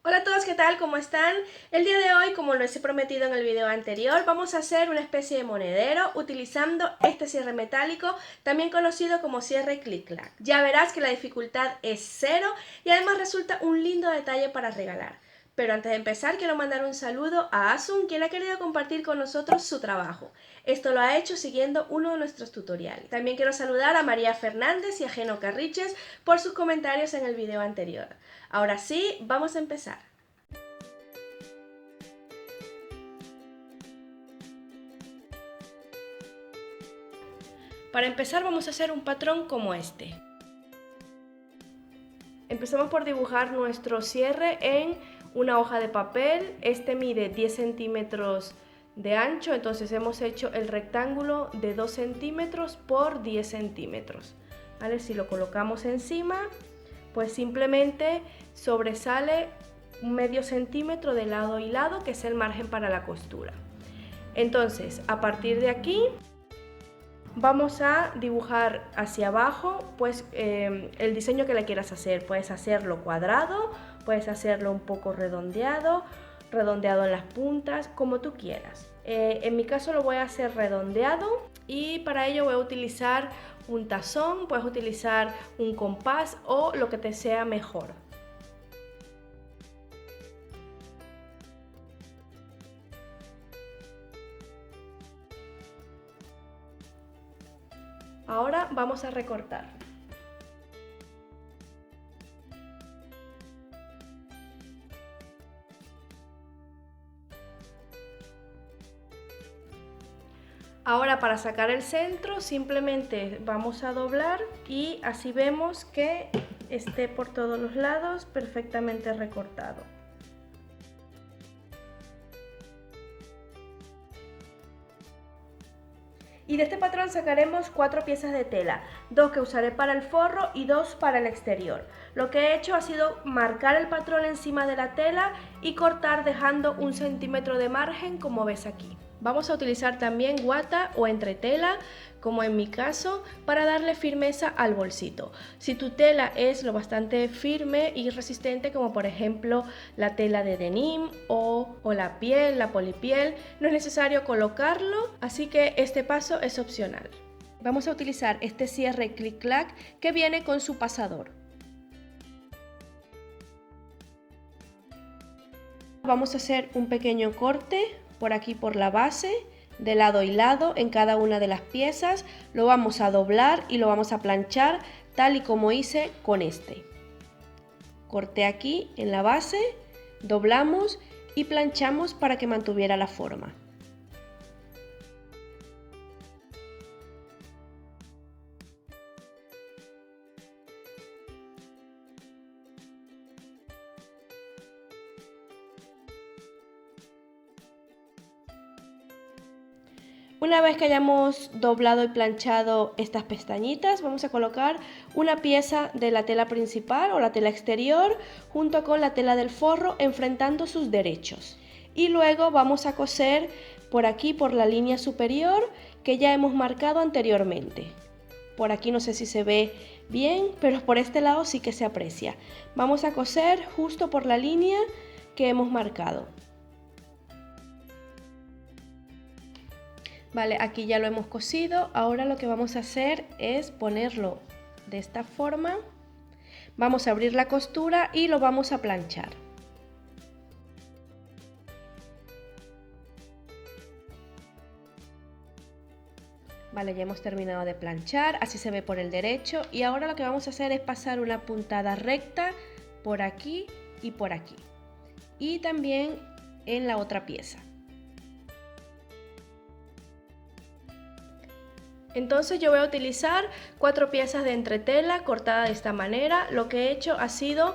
Hola a todos, ¿qué tal? ¿Cómo están? El día de hoy, como les he prometido en el video anterior, vamos a hacer una especie de monedero utilizando este cierre metálico, también conocido como cierre clic-clac. Ya verás que la dificultad es cero y además resulta un lindo detalle para regalar. Pero antes de empezar, quiero mandar un saludo a Asun, quien ha querido compartir con nosotros su trabajo. Esto lo ha hecho siguiendo uno de nuestros tutoriales. También quiero saludar a María Fernández y a Geno Carriches por sus comentarios en el video anterior. Ahora sí, vamos a empezar. Para empezar vamos a hacer un patrón como este. Empezamos por dibujar nuestro cierre en una hoja de papel. Este mide 10 centímetros de ancho, entonces hemos hecho el rectángulo de 2 centímetros por 10 centímetros. ¿Vale? Si lo colocamos encima, pues simplemente sobresale un medio centímetro de lado y lado, que es el margen para la costura. Entonces, a partir de aquí vamos a dibujar hacia abajo pues el diseño que le quieras hacer. Puedes hacerlo cuadrado, puedes hacerlo un poco redondeado en las puntas, como tú quieras. En mi caso lo voy a hacer redondeado y para ello voy a utilizar un tazón, puedes utilizar un compás o lo que te sea mejor. Ahora vamos a recortar. Ahora para sacar el centro simplemente vamos a doblar y así vemos que esté por todos los lados perfectamente recortado. Y de este patrón sacaremos 4 piezas de tela, 2 que usaré para el forro y 2 para el exterior. Lo que he hecho ha sido marcar el patrón encima de la tela y cortar dejando 1 centímetro de margen, como ves aquí. Vamos a utilizar también guata o entretela, como en mi caso, para darle firmeza al bolsito. Si tu tela es lo bastante firme y resistente, como por ejemplo la tela de denim o la piel, la polipiel, no es necesario colocarlo, así que este paso es opcional. Vamos a utilizar este cierre clic-clac que viene con su pasador. Vamos a hacer un pequeño corte por aquí por la base, de lado y lado en cada una de las piezas. Lo vamos a doblar y lo vamos a planchar tal y como hice con este. Corté aquí en la base, doblamos y planchamos para que mantuviera la forma. Una vez que hayamos doblado y planchado estas pestañitas, vamos a colocar una pieza de la tela principal o la tela exterior junto con la tela del forro, enfrentando sus derechos. Y luego vamos a coser por aquí, por la línea superior que ya hemos marcado anteriormente. Por aquí no sé si se ve bien, pero por este lado sí que se aprecia. Vamos a coser justo por la línea que hemos marcado. Vale, aquí ya lo hemos cosido. Ahora lo que vamos a hacer es ponerlo de esta forma. Vamos a abrir la costura y lo vamos a planchar. Vale, ya hemos terminado de planchar, así se ve por el derecho. Y ahora lo que vamos a hacer es pasar una puntada recta por aquí y por aquí. Y también en la otra pieza. Entonces yo voy a utilizar 4 piezas de entretela cortada de esta manera. Lo que he hecho ha sido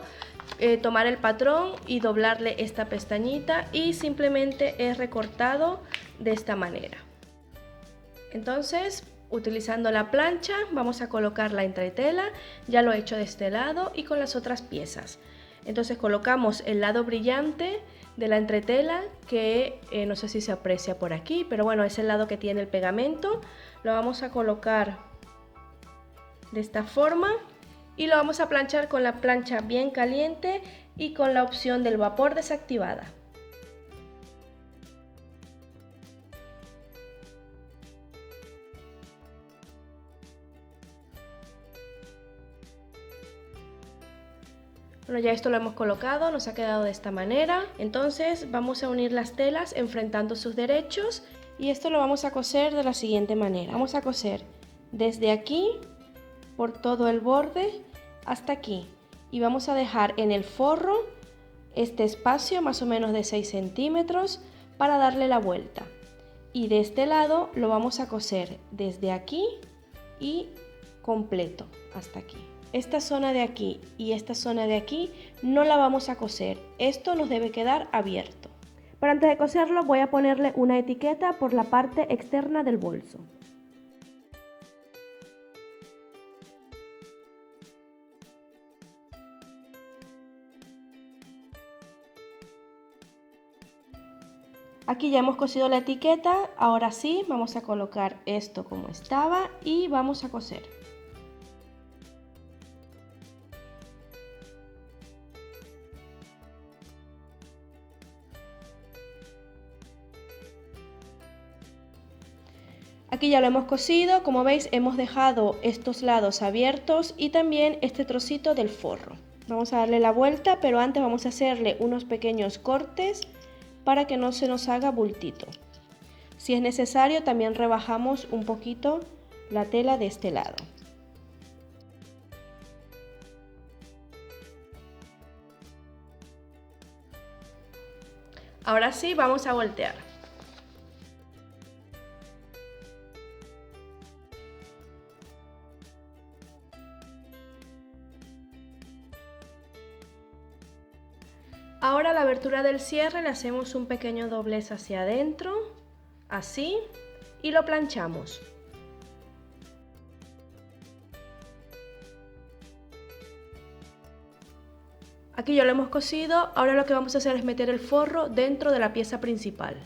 tomar el patrón y doblarle esta pestañita y simplemente he recortado de esta manera. Entonces, utilizando la plancha vamos a colocar la entretela, ya lo he hecho de este lado y con las otras piezas. Entonces colocamos el lado brillante de la entretela, que no sé si se aprecia por aquí, pero bueno, es el lado que tiene el pegamento. Lo vamos a colocar de esta forma y lo vamos a planchar con la plancha bien caliente y con la opción del vapor desactivada. Bueno, ya esto lo hemos colocado, nos ha quedado de esta manera. Entonces vamos a unir las telas enfrentando sus derechos y esto lo vamos a coser de la siguiente manera. Vamos a coser desde aquí por todo el borde hasta aquí y vamos a dejar en el forro este espacio más o menos de 6 centímetros para darle la vuelta. Y de este lado lo vamos a coser desde aquí y completo hasta aquí. Esta zona de aquí y esta zona de aquí no la vamos a coser, esto nos debe quedar abierto. Pero antes de coserlo voy a ponerle una etiqueta por la parte externa del bolso. Aquí ya hemos cosido la etiqueta, ahora sí vamos a colocar esto como estaba y vamos a coser. Aquí ya lo hemos cosido, como veis hemos dejado estos lados abiertos y también este trocito del forro. Vamos a darle la vuelta, pero antes vamos a hacerle unos pequeños cortes para que no se nos haga bultito. Si es necesario también rebajamos un poquito la tela de este lado. Ahora sí vamos a voltear. Ahora a la abertura del cierre le hacemos un pequeño doblez hacia adentro, así, y lo planchamos. Aquí ya lo hemos cosido, ahora lo que vamos a hacer es meter el forro dentro de la pieza principal.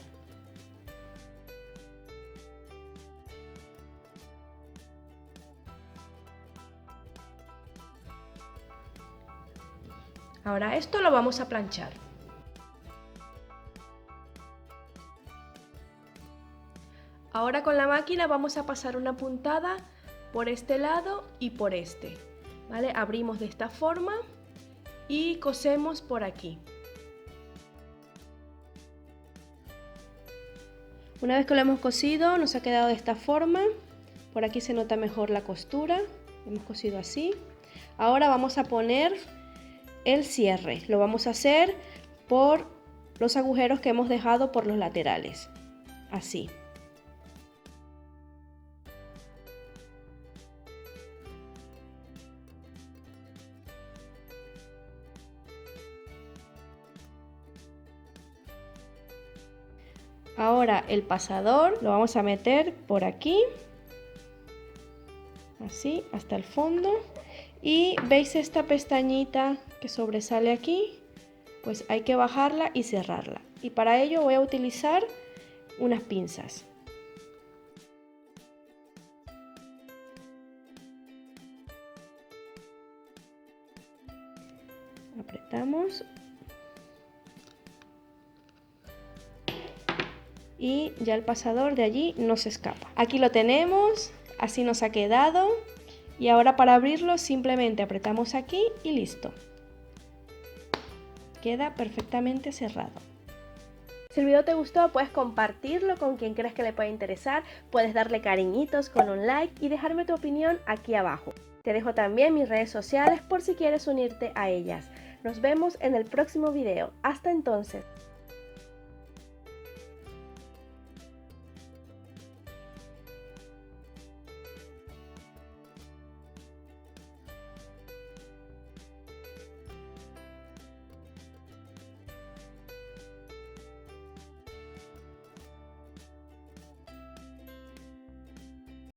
Ahora esto lo vamos a planchar. Ahora con la máquina vamos a pasar una puntada por este lado y por este, ¿vale? Abrimos de esta forma y cosemos por aquí. Una vez que lo hemos cosido nos ha quedado de esta forma, por aquí se nota mejor la costura, hemos cosido así. Ahora vamos a poner el cierre, lo vamos a hacer por los agujeros que hemos dejado por los laterales, así. Ahora el pasador lo vamos a meter por aquí, así hasta el fondo. Y veis esta pestañita que sobresale aquí, pues hay que bajarla y cerrarla. Y para ello voy a utilizar unas pinzas. Apretamos. Y ya el pasador de allí no se escapa. Aquí lo tenemos, así nos ha quedado. Y ahora para abrirlo simplemente apretamos aquí y listo. Queda perfectamente cerrado. Si el video te gustó, puedes compartirlo con quien creas que le pueda interesar, puedes darle cariñitos con un like y dejarme tu opinión aquí abajo. Te dejo también mis redes sociales por si quieres unirte a ellas. Nos vemos en el próximo video. Hasta entonces.